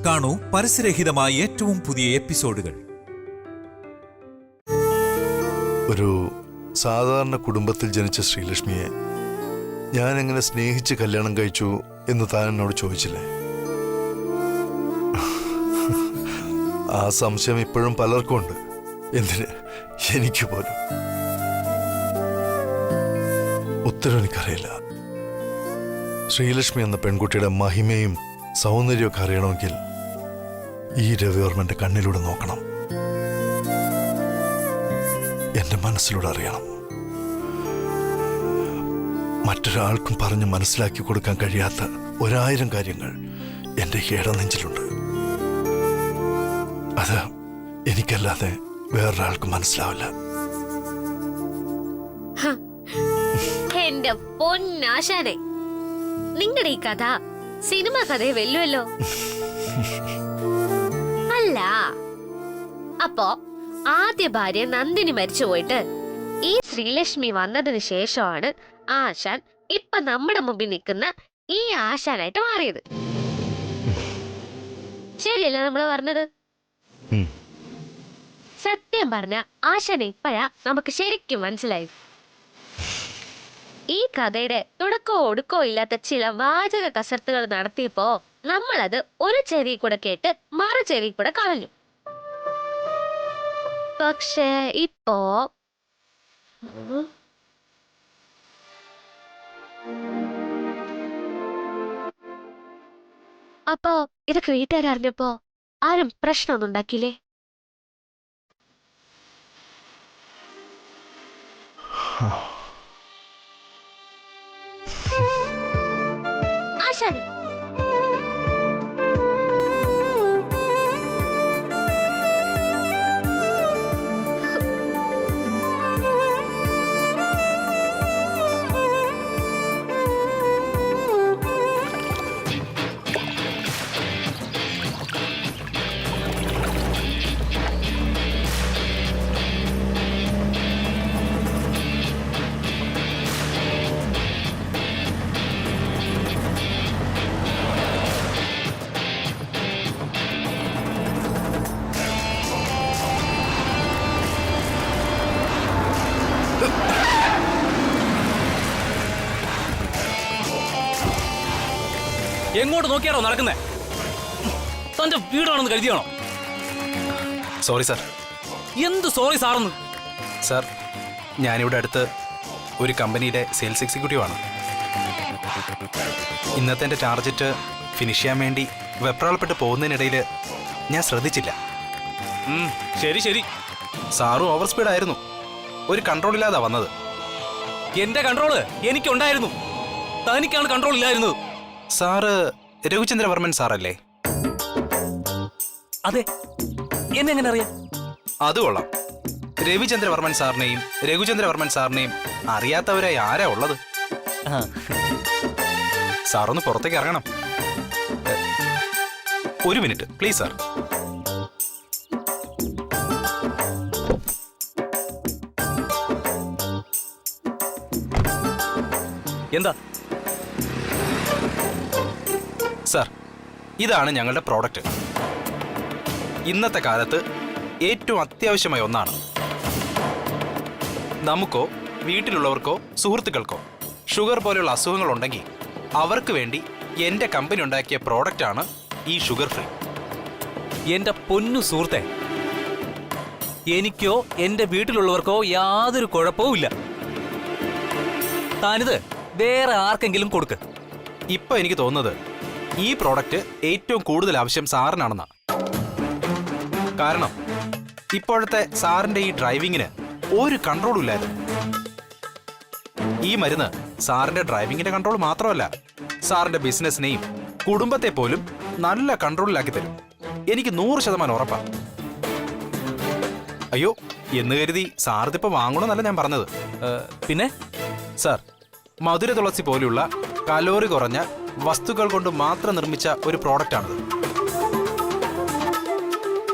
കാണൂ പരസ്യരഹിതമായ ഏറ്റവും പുതിയ എപ്പിസോഡുകൾ. ഒരു സാധാരണ കുടുംബത്തിൽ ജനിച്ച ശ്രീലക്ഷ്മിയെ ഞാൻ എങ്ങനെ സ്നേഹിച്ച് കല്യാണം കഴിച്ചു എന്ന് താൻ എന്നോട് ചോദിച്ചില്ലേ? ആ സംശയം ഇപ്പോഴും പലർക്കും ഉണ്ട്. എന്തിന്, എനിക്ക് പോലും. ഉത്തരം എനിക്കറിയില്ല. ശ്രീലക്ഷ്മി എന്ന പെൺകുട്ടിയുടെ മഹിമയും സൗന്ദര്യമൊക്കെ അറിയണമെങ്കിൽ ഈ രവിവർമ്മന്റെ കണ്ണിലൂടെ നോക്കണം, എന്റെ മനസ്സിലൂടെ അറിയണം. മറ്റൊരാൾക്കും പറഞ്ഞ് മനസ്സിലാക്കി കൊടുക്കാൻ കഴിയാത്ത 1000 കാര്യങ്ങൾ എന്റെ നെഞ്ചിലുണ്ട്. അത് എനിക്കല്ലാതെ വേറൊരാൾക്ക് മനസ്സിലാവില്ല. എന്റെ പൊന്നാശാനെ, നിങ്ങളുടെ ഈ കഥ സിനിമ കഥയെ വെല്ലുവല്ലോ. അല്ല, അപ്പോ ആദ്യ ഭാര്യ നന്ദിനി മരിച്ചു പോയിട്ട് ഈ ശ്രീലക്ഷ്മി വന്നതിന് ശേഷമാണ് ആശാൻ ഇപ്പൊ നമ്മുടെ മുമ്പിൽ നിൽക്കുന്ന ഈ ആശാനായിട്ട് മാറിയത്. ശരിയല്ല നമ്മള് പറഞ്ഞത്? സത്യം പറഞ്ഞ ആശാനെ ഇപ്പഴാ നമുക്ക് ശരിക്കും മനസ്സിലായി. ഈ കഥയുടെ തുടക്കമോ ഒടുക്കോ ഇല്ലാത്ത ചില വാചക കസർത്തുകൾ നടത്തിയപ്പോ നമ്മളത് ഒരു ചെവി കൂടെ കേട്ട് മറു ചെവി കൂടെ കളഞ്ഞു. പക്ഷേ ഇപ്പോ അപ്പോ ഇതൊക്കെ വീട്ടുകാരറിഞ്ഞപ്പോ ആരും പ്രശ്നമൊന്നും ഉണ്ടാക്കിയില്ലേ? ആശാനെ, എങ്ങോട്ട് നോക്കിയാണോ നടക്കുന്നേ? തന്റെ വീടാണെന്ന് കരുതിയാണോ? Sorry sir. എന്ത് സോറി സാറെന്ന്? സാർ, ഞാനിവിടെ അടുത്ത് ഒരു കമ്പനിയുടെ സെയിൽസ് എക്സിക്യൂട്ടീവ് ആണ്. ഇന്നത്തെ എൻ്റെ ടാർജറ്റ് ഫിനിഷ് ചെയ്യാൻ വേണ്ടി വെപ്രാളപ്പെട്ട് പോകുന്നതിനിടയിൽ ഞാൻ ശ്രദ്ധിച്ചില്ല. ശരി ശരി. സാറും ഓവർ സ്പീഡായിരുന്നു. ഒരു കൺട്രോൾ ഇല്ലാതാ വന്നത്. എന്റെ കൺട്രോള് എനിക്കുണ്ടായിരുന്നു, തനിക്കാണ് കൺട്രോൾ ഇല്ലായിരുന്നത്. സാറ് രഘുചന്ദ്രവർമ്മൻ സാറല്ലേ? അതെ. എന്നെങ്ങനെ അറിയാം? അത് കൊള്ളാം. രവിചന്ദ്രവർമ്മൻ സാറിനെയും രഘുചന്ദ്രവർമ്മൻ സാറിനെയും അറിയാത്തവരായി ആരാ ഉള്ളത്? സാറൊന്ന് പുറത്തേക്ക് ഇറങ്ങണം. ഒരു മിനിറ്റ് പ്ലീസ് സാർ. എന്താ സാർ, ഇതാണ് ഞങ്ങളുടെ പ്രോഡക്റ്റ്. ഇന്നത്തെ കാലത്ത് ഏറ്റവും അത്യാവശ്യമായ ഒന്നാണ്. നമുക്കോ വീട്ടിലുള്ളവർക്കോ സുഹൃത്തുക്കൾക്കോ ഷുഗർ പോലെയുള്ള അസുഖങ്ങൾ ഉണ്ടെങ്കിൽ അവർക്ക് വേണ്ടി എൻ്റെ കമ്പനി ഉണ്ടാക്കിയ പ്രോഡക്റ്റാണ് ഈ ഷുഗർ ഫ്രീ. എന്റെ പൊന്നു സുഹൃത്തെ, എനിക്കോ എന്റെ വീട്ടിലുള്ളവർക്കോ യാതൊരു കുഴപ്പവും ഇല്ല. താനിത് വേറെ ആർക്കെങ്കിലും കൊടുക്ക്. ഇപ്പൊ എനിക്ക് തോന്നുന്നത് ഈ പ്രോഡക്റ്റ് ഏറ്റവും കൂടുതൽ ആവശ്യം സാറിനാണെന്നാണ്. കാരണം ഇപ്പോഴത്തെ സാറിന്റെ ഈ ഡ്രൈവിങ്ങിന് ഒരു കൺട്രോളും ഇല്ലായിരുന്നു. ഈ മരുന്ന് സാറിന്റെ ഡ്രൈവിങ്ങിന്റെ കൺട്രോൾ മാത്രമല്ല, സാറിന്റെ ബിസിനസിനെയും കുടുംബത്തെ പോലും നല്ല കൺട്രോളിലാക്കി തരും. എനിക്ക് 100% ഉറപ്പാ. അയ്യോ എന്ന് കരുതി സാറിതിപ്പോ വാങ്ങണമെന്നല്ല ഞാൻ പറഞ്ഞത്. പിന്നെ സാർ, മധുര തുളസി പോലെയുള്ള കലോറി കുറഞ്ഞ വസ്തുക്കൾ കൊണ്ട് മാത്രം നിർമ്മിച്ച ഒരു പ്രോഡക്റ്റാണിത്.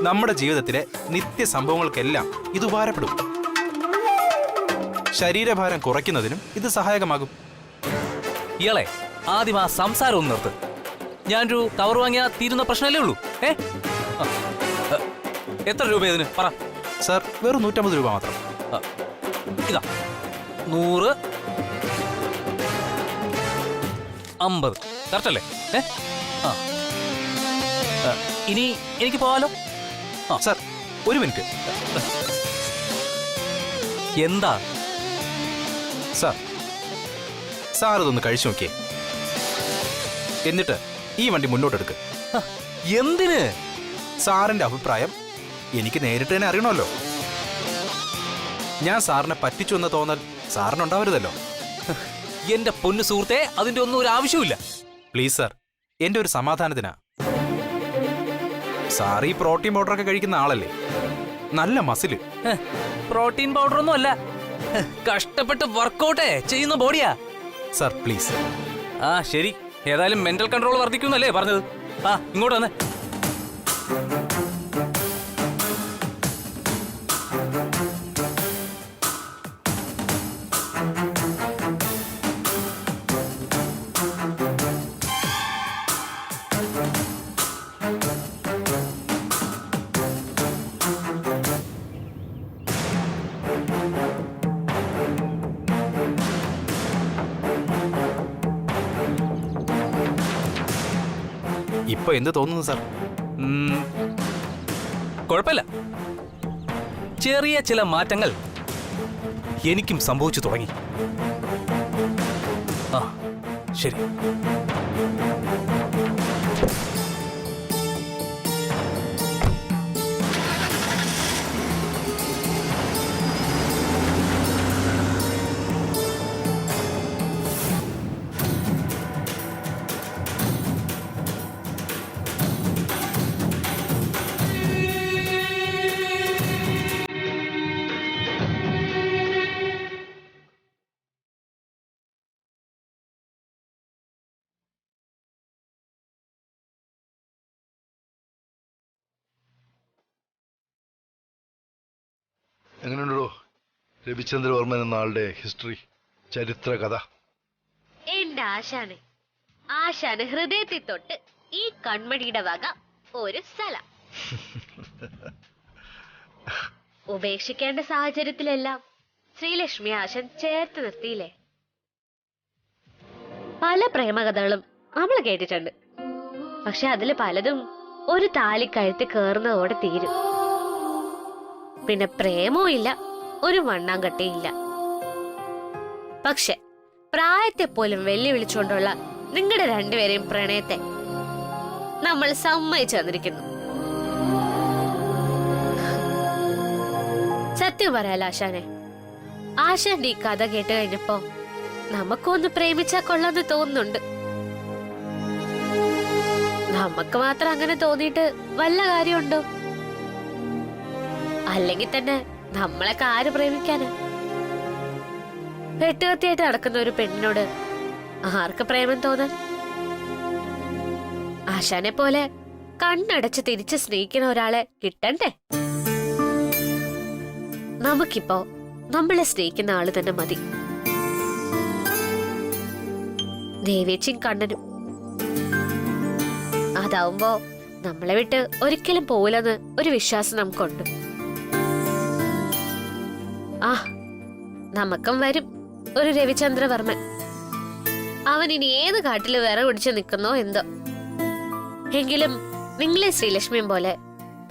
നമ്മുടെ ജീവിതത്തിലെ നിത്യ സംഭവങ്ങൾക്കെല്ലാം ഇത് ഉപകാരപ്പെടും. ശരീരഭാരം കുറയ്ക്കുന്നതിനും ഇത് സഹായകമാകും. ഇയാളെ ആദ്യം ആ സംസാരം ഒന്ന് നിർത്ത്. ഞാനൊരു കവർ വാങ്ങിയാൽ തീരുന്ന പ്രശ്നമല്ലേ ഉള്ളൂ. എത്ര രൂപ ഇതിന് പറ? സാർ വെറും 150 രൂപ മാത്രം. ഇതാ 100, 50 കറക്റ്റ് അല്ലേ? ഇനി എനിക്ക് പോവാലോ? സാർ ഒരു മിനിറ്റ്. എന്താ സാർ ഇതൊന്ന് കഴിച്ചു നോക്കിയേ, എന്നിട്ട് ഈ വണ്ടി മുന്നോട്ടെടുക്ക്. എന്തിന്? സാറിന്റെ അഭിപ്രായം എനിക്ക് നേരിട്ട് തന്നെ അറിയണമല്ലോ. ഞാൻ സാറിനെ പറ്റിച്ചു എന്ന തോന്നൽ സാറിനുണ്ടാവരുതല്ലോ. എന്റെ പൊന്നു സുഹൃത്തെ, അതിന്റെ ഒന്നും ഒരു ആവശ്യമില്ല. പ്ലീസ് സാർ, എന്റെ ഒരു സമാധാനത്തിനാ. സാർ ഈ പ്രോട്ടീൻ പൗഡറൊക്കെ കഴിക്കുന്ന ആളല്ലേ, നല്ല മസില്. പ്രോട്ടീൻ പൗഡർ ഒന്നും അല്ല, കഷ്ടപ്പെട്ട് വർക്കൗട്ടേ ചെയ്യുന്ന ബോഡിയാ. Sir please. ശരി, ഏതായാലും മെന്റൽ കൺട്രോൾ വർദ്ധിക്കുന്നല്ലേ പറഞ്ഞത്. ഇങ്ങോട്ട് വന്നേ. ഇപ്പൊ എന്ത് തോന്നുന്നു സാർ? കുഴപ്പമില്ല, ചെറിയ ചില മാറ്റങ്ങൾ എനിക്കും സംഭവിച്ചു തുടങ്ങി. ശരി. എങ്ങനെയുണ്ടോ രവിചന്ദ്രവർമ്മൻ എന്ന ആളുടെ ഹിസ്റ്ററി, ചരിത്ര കഥ? എന്റെ ആശാന് ഹൃദയത്തിൽ തൊട്ട് ഈ കൺമണിയുടെ വക ഒരു സ്ഥലം. ഉപേക്ഷിക്കേണ്ട സാഹചര്യത്തിലെല്ലാം ശ്രീലക്ഷ്മി ആശാൻ ചേർത്ത് നിർത്തിയില്ലേ. പല പ്രേമകഥകളും നമ്മൾ കേട്ടിട്ടുണ്ട്, പക്ഷെ അതില് പലതും ഒരു താലി കഴുത്തി കേറുന്നതോടെ തീരും. പിന്നെ പ്രേമവും ഇല്ല, ഒരു മണ്ണാങ്കട്ടയില്ല. പക്ഷെ പ്രായത്തെ പോലും വെല്ലുവിളിച്ചുകൊണ്ടുള്ള നിങ്ങളുടെ രണ്ടുപേരെയും പ്രണയത്തെ നമ്മൾ സമ്മതിച്ചു തന്നിരിക്കുന്നു. സത്യം പറയാലോ ആശാനെ, ആശാന്റെ ഈ കഥ കേട്ട് കഴിഞ്ഞപ്പോ നമുക്കൊന്ന് പ്രേമിച്ചാ കൊള്ളാന്ന് തോന്നുന്നുണ്ട്. നമുക്ക് മാത്രം അങ്ങനെ തോന്നിയിട്ട് വല്ല കാര്യമുണ്ടോ? അല്ലെങ്കിൽ തന്നെ നമ്മളൊക്കെ ആര് പ്രേമിക്കാന്? വെട്ടുകത്തിയായിട്ട് നടക്കുന്ന ഒരു പെണ്ണിനോട് ആർക്ക് പ്രേമം തോന്നാൻ? ആശാനെ പോലെ കണ്ണടച്ച് തിരിച്ച് സ്നേഹിക്കുന്ന ഒരാളെ കിട്ടണ്ടേ? നമുക്കിപ്പോ നമ്മളെ സ്നേഹിക്കുന്ന ആള് തന്നെ മതി. ദേവേച്ചിയും കണ്ണനും. അതാവുമ്പോ നമ്മളെ വിട്ട് ഒരിക്കലും പോവില്ലെന്ന് ഒരു വിശ്വാസം നമുക്കുണ്ട്. നമുക്കും വരും ഒരു രവിചന്ദ്രവർമ്മൻ. അവൻ ഇനി ഏത് കാട്ടില് വിറ പിടിച്ച് നിൽക്കുന്നോ എന്തോ. എങ്കിലും നിങ്ങളെ ശ്രീലക്ഷ്മിയും പോലെ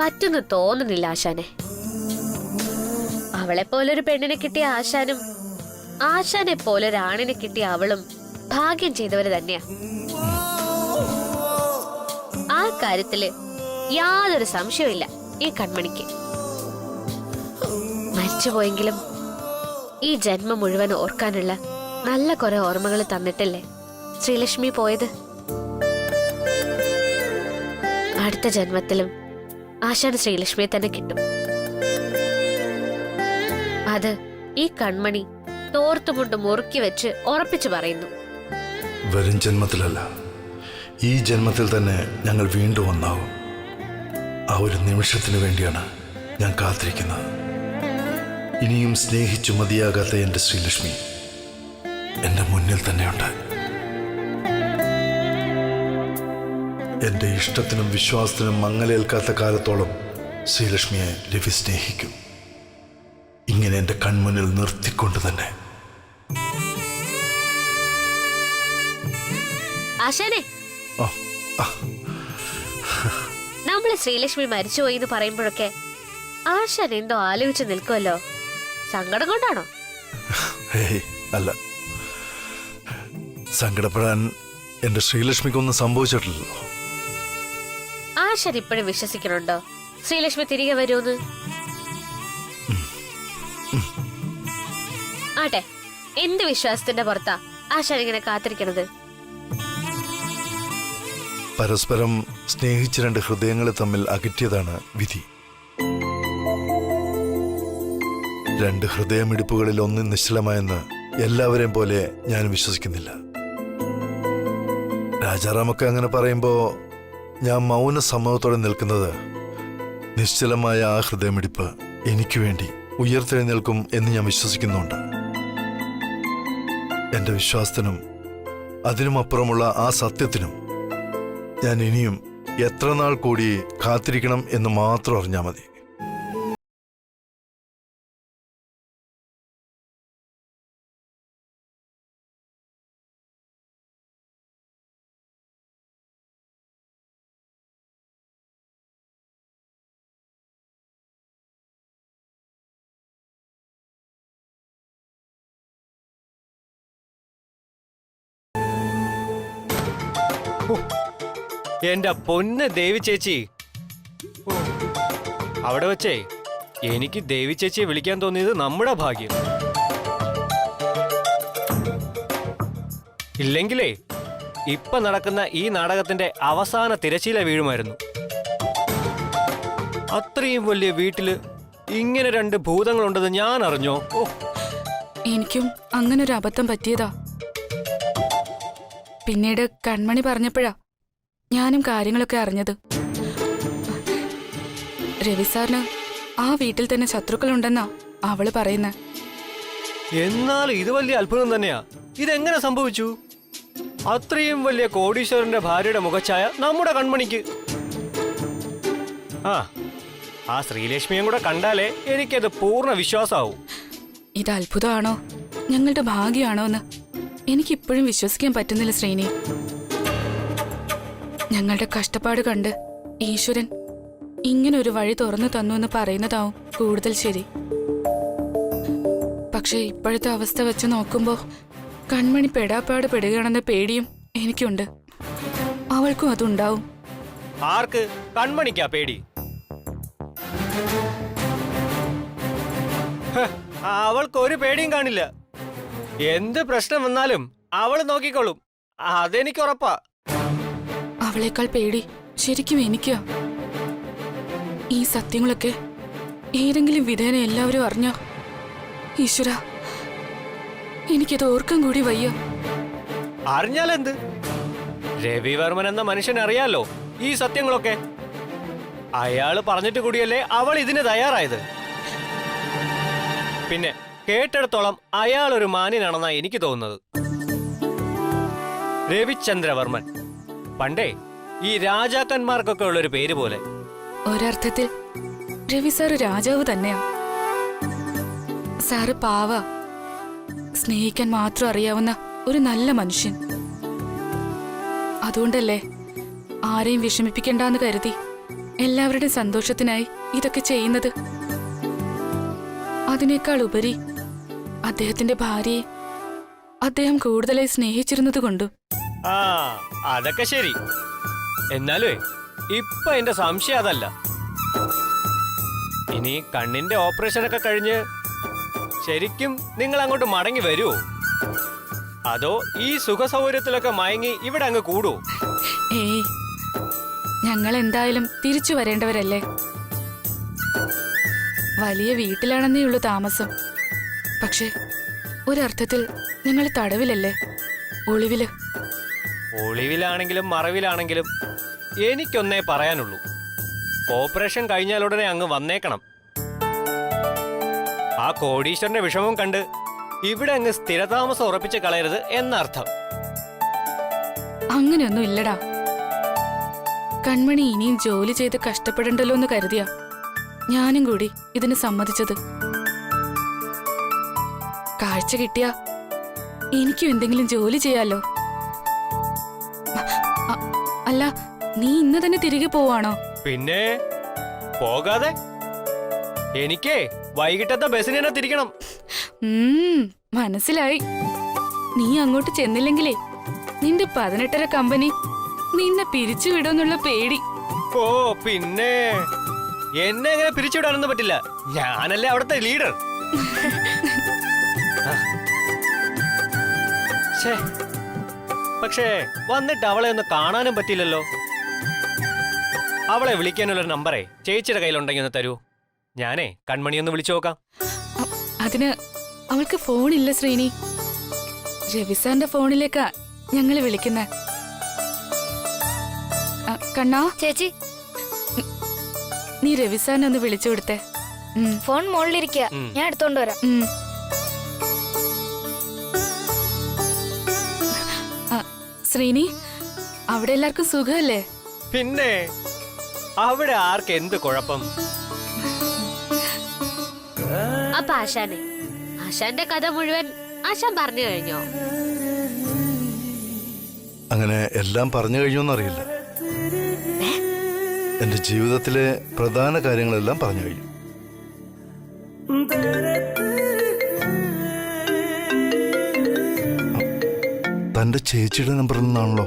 പറ്റുന്നു തോന്നുന്നില്ല ആശാനെ. അവളെ പോലൊരു പെണ്ണിനെ കിട്ടിയ ആശാനും ആശാനെ പോലൊരു ആണിനെ കിട്ടിയ അവളും ഭാഗ്യം ചെയ്തവര് തന്നെയാ. ആ കാര്യത്തില് യാതൊരു സംശയമില്ല ഈ കൺമണിക്ക്. മരിച്ചുപോയെങ്കിലും ഈ ജന്മം മുഴുവൻ ഓർക്കാനുള്ള നല്ല കുറെ ഓർമ്മകൾ തന്നിട്ടല്ലേ ശ്രീലക്ഷ്മി പോയത്. അടുത്ത ജന്മത്തിലും ആശാന് ശ്രീലക്ഷ്മിയെ തന്നെ കിട്ടും. അത് ഈ കൺമണി തോർത്തുമുണ്ട് മുറുക്കി വെച്ച് ഉറപ്പിച്ചു പറയുന്നു. വരും ജന്മത്തിലല്ല, ഈ ജന്മത്തിൽ തന്നെ ഞങ്ങൾ വീണ്ടും ഒന്നാവും. ആ ഒരു നിമിഷത്തിന് വേണ്ടിയാണ് ഞാൻ കാത്തിരിക്കുന്നത്. ഇനിയും സ്നേഹിച്ചു മതിയാകാത്ത എൻ്റെ ശ്രീലക്ഷ്മി എൻ്റെ മുന്നിൽ തന്നെയുണ്ട്. എൻ്റെ ഇഷ്ടത്തിനും വിശ്വാസത്തിനും മങ്ങലേൽക്കാത്ത കാലത്തോളം ശ്രീലക്ഷ്മിയെ രവി സ്നേഹിക്കും. ഇങ്ങനെ എൻ്റെ കൺമുന്നിൽ നിർത്തിക്കൊണ്ട് തന്നെ. ആശാനെ, ആ, ആ, നമ്മള് ശ്രീലക്ഷ്മി മരിച്ചുപോയി എന്ന് പറയുമ്പോഴൊക്കെ ആശാൻ എന്തോ ആലോചിച്ച് നിൽക്കുമല്ലോ. സങ്കടം കൊണ്ടാണോ? ഹേയ്, അല്ല. സങ്കടപ്പെടാൻ എൻ്റെ ശ്രീലക്ഷ്മിക്കൊന്നും സംഭവിച്ചിട്ടില്ലല്ലോ. ആശാൻ ഇപ്പോഴും വിശ്വസിക്കണുണ്ടോ ശ്രീലക്ഷ്മി തിരികെ വരുമെന്ന്? ആട്ടെ, എന്ത് വിശ്വാസത്തിന്റെ പുറത്താ ആശാൻ ഇങ്ങനെ കാത്തിരിക്കണത്? പരസ്പരം സ്നേഹിച്ച രണ്ട് ഹൃദയങ്ങളെ തമ്മിൽ അകറ്റിയതാണ് വിധി. രണ്ട് ഹൃദയമിടിപ്പുകളിൽ ഒന്ന് നിശ്ചലമായെന്ന് എല്ലാവരെയും പോലെ ഞാൻ വിശ്വസിക്കുന്നില്ല. രാജാറാമൊക്കെ അങ്ങനെ പറയുമ്പോ ഞാൻ മൗന സമ്മതത്തോടെ നിൽക്കുന്നത് നിശ്ചലമായ ആ ഹൃദയമിടിപ്പ് എനിക്ക് വേണ്ടി ഉയർത്തെഴുന്നേൽക്കും എന്ന് ഞാൻ വിശ്വസിക്കുന്നുണ്ട്. എന്റെ വിശ്വാസത്തിനും അതിനുമപ്പുറമുള്ള ആ സത്യത്തിനും ഞാൻ ഇനിയും എത്ര നാൾ കൂടി കാത്തിരിക്കണം എന്ന് മാത്രം അറിഞ്ഞാൽ മതി. എന്റെ പൊന്ന് ദേവി ചേച്ചി, അവിടെ വെച്ചേ എനിക്ക് ദേവി ചേച്ചിയെ വിളിക്കാൻ തോന്നിയത് നമ്മുടെ ഭാഗ്യം. ഇല്ലെങ്കിലേ ഇപ്പൊ നടക്കുന്ന ഈ നാടകത്തിന്റെ അവസാന തിരശീല വീഴുമായിരുന്നു. അത്രയും വലിയ വീട്ടില് ഇങ്ങനെ രണ്ട് ഭൂതങ്ങളുണ്ടെന്ന് ഞാൻ അറിഞ്ഞോ? എനിക്കും അങ്ങനൊരു അബദ്ധം പറ്റിയതാ. പിന്നീട് കൺമണി പറഞ്ഞപ്പോഴാ ഞാനും കാര്യങ്ങളൊക്കെ അറിഞ്ഞത്. രവിസാറിന് ആ വീട്ടിൽ തന്നെ ശത്രുക്കളുണ്ടെന്നാ അവള് പറയുന്നേ. എന്നാൽ ഇത് വലിയ അത്ഭുതം തന്നെയാ. ഇതെങ്ങനെ സംഭവിച്ചു? അത്രയും വലിയ കോടീശ്വരന്റെ ഭാര്യയുടെ മുഖച്ഛായ നമ്മുടെ കൺമണിക്ക്. ആ ശ്രീലക്ഷ്മിയും കൂടെ കണ്ടാലേ എനിക്കത് പൂർണ്ണ വിശ്വാസമാവും. ഇത് അത്ഭുതമാണോ ഞങ്ങളുടെ ഭാഗ്യമാണോ എന്ന് എനിക്കിപ്പോഴും വിശ്വസിക്കാൻ പറ്റുന്നില്ല ശ്രീനി. ഞങ്ങളുടെ കഷ്ടപ്പാട് കണ്ട് ഈശ്വരൻ ഇങ്ങനെ ഒരു വഴി തുറന്നു തന്നു എന്ന് പറയുന്നതാവും കൂടുതൽ ശരി. പക്ഷെ ഇപ്പോഴത്തെ അവസ്ഥ വെച്ച് നോക്കുമ്പോ കൺമണി പെടാപ്പാട് പെടുകയാണെന്ന പേടിയും എനിക്കുണ്ട്. അവൾക്കും അതുണ്ടാവും. ആർക്ക്? കൺമണിക്കാ പേടി? അവൾക്ക് ഒരു പേടിയും കാണില്ല. എന്ത് പ്രശ്നം വന്നാലും അവള് നോക്കിക്കോളും, അതെനിക്ക് ഉറപ്പാ. അവളേക്കാൾ പേടി ശരിക്കും എനിക്കാ. ഈ സത്യങ്ങളൊക്കെ ഏതെങ്കിലും വിധേന എല്ലാവരും അറിഞ്ഞോ? ഈശ്വര, എനിക്കത് ഓർക്കാൻ കൂടി വയ്യ. അറിഞ്ഞാലെന്ത്? രവിവർമ്മൻ എന്ന മനുഷ്യൻ അറിയാലോ ഈ സത്യങ്ങളൊക്കെ. അയാള് പറഞ്ഞിട്ട് കൂടിയല്ലേ അവൾ ഇതിന് തയ്യാറായത്. പിന്നെ കേട്ടിടത്തോളം അയാൾ ഒരു മാന്യനാണെന്നാ എനിക്ക് തോന്നുന്നത്. രവിചന്ദ്രവർമ്മൻ പണ്ടേ ഈ രാജാക്കന്മാർക്കൊക്കെ ഉള്ളൊരു പേര് പോലെ. ഒരർത്ഥത്തിൽ രവി സാറ് രാജാവ് തന്നെയാ. സാറ് പാവ, സ്നേഹിക്കാൻ മാത്രം അറിയാവുന്ന ഒരു നല്ല മനുഷ്യൻ. അതുകൊണ്ടല്ലേ ആരെയും വിഷമിപ്പിക്കണ്ടെന്ന് കരുതി എല്ലാവരുടെയും സന്തോഷത്തിനായി ഇതൊക്കെ ചെയ്യുന്നത്. അതിനേക്കാൾ ഉപരി അദ്ദേഹത്തിന്റെ ഭാര്യയെ അദ്ദേഹം കൂടുതലായി സ്നേഹിച്ചിരുന്നത് കൊണ്ടു. അതൊക്കെ ശരി. എന്നാലേ ഇപ്പൊ എന്റെ സംശയം അതല്ല. ഇനി കണ്ണിന്റെ ഓപ്പറേഷനൊക്കെ കഴിഞ്ഞ് ശരിക്കും നിങ്ങൾ അങ്ങോട്ട് മടങ്ങി വരുമോ? അതോ ഈ സുഖസൗകര്യത്തിലൊക്കെ മയങ്ങി ഇവിടെ അങ്ങ് കൂടുവോ? ഏയ്, ഞങ്ങൾ എന്തായാലും തിരിച്ചു വരേണ്ടവരല്ലേ. വലിയ വീട്ടിലാണെന്നേ ഉള്ളൂ താമസം. പക്ഷെ ഒരർത്ഥത്തിൽ ഞങ്ങൾ തടവിലല്ലേ, ഒളിവില്. ഒളിവിലാണെങ്കിലും മറവിലാണെങ്കിലും എനിക്കൊന്നേ പറയാനുള്ളൂ. ഓപ്പറേഷൻ കഴിഞ്ഞാലുടനെ അങ്ങ് വന്നേക്കണം. ആ കോടീശ്വരന്റെ വിഷമം കണ്ട് ഇവിടെ അങ്ങ് സ്ഥിരതാമസം ഉറപ്പിച്ച് കളയരുത് എന്നർത്ഥം. അങ്ങനെയൊന്നും ഇല്ലടാ. കൺമണി ഇനിയും ജോലി ചെയ്ത് കഷ്ടപ്പെടണ്ടല്ലോ എന്ന് കരുതിയാ ഞാനും കൂടി ഇതിന് സമ്മതിച്ചത്. കാഴ്ച കിട്ടിയാ എനിക്കും എന്തെങ്കിലും ജോലി ചെയ്യാലോ. അല്ല, നീ ഇന്ന് തന്നെ തിരികെ പോവാണോ? പിന്നെ പോകാതെ. എനിക്കേ വൈകിട്ടത്തെ ബസ്സിന് തന്നെ തിരിക്കണം. മനസ്സിലായി. നീ അങ്ങോട്ട് ചെന്നില്ലെങ്കിലേ നിന്റെ 18.5 കമ്പനി നിന്നെ പിരിച്ചുവിടുമെന്നുള്ള പേടി. ഓ പിന്നെ എന്നെ എങ്ങനെ പിരിച്ചുവിടാനൊന്നും പറ്റില്ല. ഞാനല്ലേ അവിടുത്തെ ലീഡർ. പക്ഷേ വന്നിട്ട് അവളെ ഒന്ന് കാണാനും പറ്റില്ലല്ലോ. അവളെ വിളിക്കാനുള്ള നമ്പറേ ചേച്ചിയുടെ കയ്യിലുണ്ടെങ്കിൽ ഒന്ന് തരൂ. ഞാനേ കൺമണി ഒന്ന് വിളിച്ചു നോക്കാം. അതിന് അവൾക്ക് ഫോണില്ല ശ്രീനി. രവിസാറിന്റെ ഫോണിലേക്കാ ഞങ്ങള് വിളിക്കുന്നെ. കണ്ണാ ചേച്ചി, നീ രവിസാറിനെ ഒന്ന് വിളിച്ചു കൊടുത്തേ. ഫോൺ മുകളിലിരിക്കുക, ഞാൻ എടുത്തോണ്ട് വരാം. ശ്രീനി, അവിടെ എല്ലാവർക്കും സുഖമല്ലേ? പിന്നെ അവിടെ ആർക്ക് എന്ത് കുഴപ്പം? അപ്പൊ ആശാനെ, ആശാന്റെ കഥ മുഴുവൻ ആശാൻ പറഞ്ഞു കഴിഞ്ഞോ? അങ്ങനെ എല്ലാം പറഞ്ഞു കഴിഞ്ഞോന്നറിയില്ല. എന്റെ ജീവിതത്തിലെ പ്രധാന കാര്യങ്ങളെല്ലാം പറഞ്ഞു കഴിഞ്ഞു. തന്റെ ചേച്ചിയുടെ നമ്പറിൽ നിന്നാണല്ലോ.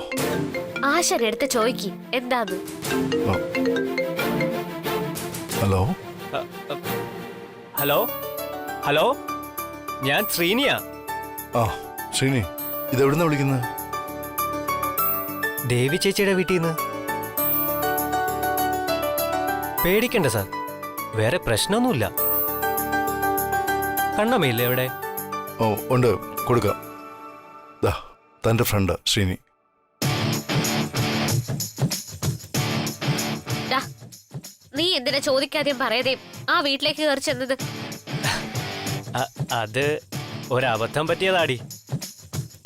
ആശാൻ എടുത്ത് ചോയ്ക്ക് എന്താന്ന്. ഹലോ ഹലോ ഹലോ, ഞാൻ ശ്രീനിയാ. ആ ശ്രീനി, ഇതെവിടുന്ന വിളിക്കുന്നത്? ദേവി ചേച്ചിയുടെ വീട്ടിൽ നിന്ന്. പേടിക്കണ്ട സാർ, വേറെ പ്രശ്നമൊന്നുമില്ല. കണ്ണമ്മയില്ലേ എവിടെ? ഓ ഉണ്ട്, കൊടുക്കാം. ദാ തന്റെ ഫ്രണ്ട് ശ്രീനി. നീ എന്തിനാ ചോദിക്കാതെയും പറയാതെയും ആ വീട്ടിലേക്ക് കയറി ചെന്നത്? അത് ഒരബദ്ധം പറ്റിയതാടി.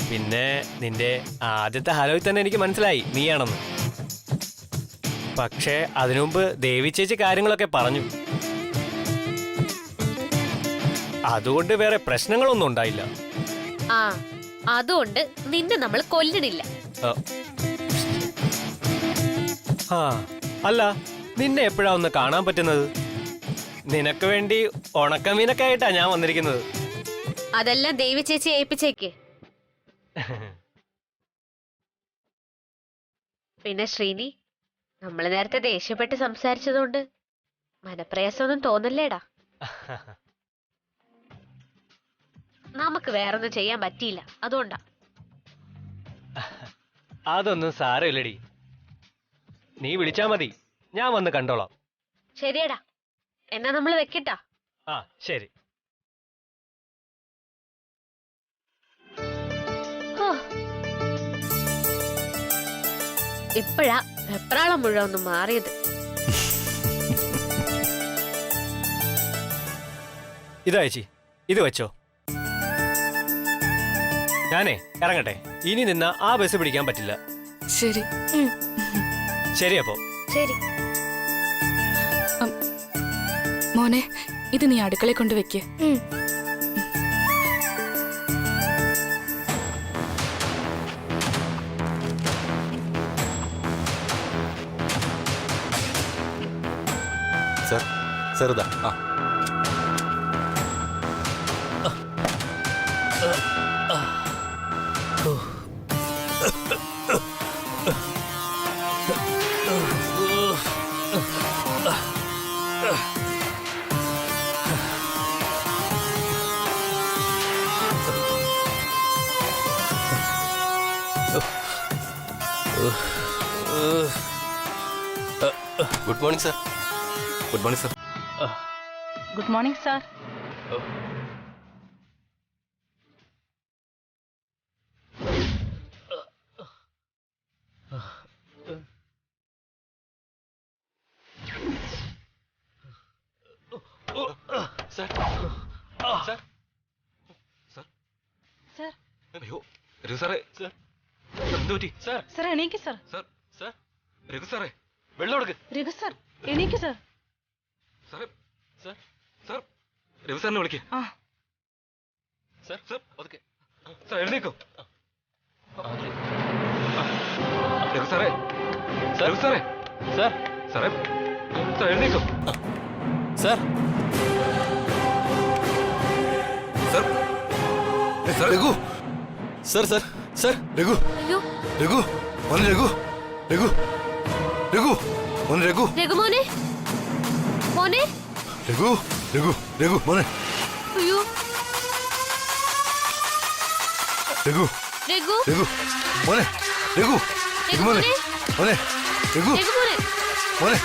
പിന്നെ നിന്റെ ആദ്യത്തെ ഹലോയിൽ തന്നെ എനിക്ക് മനസ്സിലായി നീയാണെന്ന്. പക്ഷേ അതിനുമുമ്പ് ദേവി ചേച്ചി കാര്യങ്ങളൊക്കെ പറഞ്ഞു. അതുകൊണ്ട് വേറെ പ്രശ്നങ്ങളൊന്നും ഉണ്ടായില്ല. ആ, അതുകൊണ്ട് നിന്നെ നമ്മൾ കൊല്ലണില്ല. ആ അല്ല, നിന്നെ എപ്പോഴാ ഒന്ന് കാണാൻ പറ്റുന്നത്? നിനക്ക് വേണ്ടി ഉണക്കമീനൊക്കെ ആയിട്ടാ ഞാൻ വന്നിരിക്കുന്നത്. അതെല്ലാം ദേവി ചേച്ചി ഏൽപ്പിച്ചേക്ക്. പിന്നെ ശ്രീനി, നമ്മൾ നേരത്തെ ദേഷ്യപ്പെട്ട് സംസാരിച്ചതുകൊണ്ട് മനപ്രയാസമൊന്നും തോന്നല്ലേടാ. നമുക്ക് വേറൊന്നും ചെയ്യാൻ പറ്റിയില്ല, അതുകൊണ്ടാ. അതൊന്നും സാരമില്ലടി, നീ വിളിച്ചാ മതി, ഞാൻ വന്ന് കണ്ടോളാം. ശരിയടാ, എന്നാ നമ്മൾ വെക്കട്ടാ. ആ ശരി. ഇപ്പഴാ വെപ്രാളം മുഴുവൻ ഒന്ന് മാറിയത്. ഇതാ ചേച്ചി, ഇത് വെച്ചോ. ഞാനേ ഇറങ്ങട്ടെ, ഇനി നിന്ന ആ ബസ് പിടിക്കാൻ പറ്റില്ല. ശരി. ശരി അപ്പോ. ശരി മോനെ, ഇത് നീ അടുക്കളയിൽ കൊണ്ട് വെക്ക്. സർ, ചെറുതാ. ആ good morning sir. Good morning sir. Good morning sir. Sir, sir, sir, sir. അയ്യോ രഘു സാറേ, സർ എന്ത് പറ്റി? സർ, സാർ എണീക്ക് സാർ. സർ, സർ, രഘു സാറേ, വെള്ളം എടുക്ക്. രഘു സാർ എനിക്ക് സാർ. സാറേ, സാർ, രവി സാറിനെ വിളിക്ക്. ആ. സാർ, പതുക്കെ. സാർ, എഴുന്നേക്കോ. രവി സാറേ, രവി സാറേ, സാറേ, സാർ, എഴുന്നേക്കോ. Sir sir, Raghu sir sir sir Raghu അയ്യോ രഘു മോനെ രഘു രഘു രഘു മോനെ രഘു രഘുമോനെ മോനെ രഘു രഘു രഘു മോനെ അയ്യോ രഘു രഘു രഘു മോനെ രഘു രഘു മോനെ മോനെ രഘു രഘുമോനെ മോനെ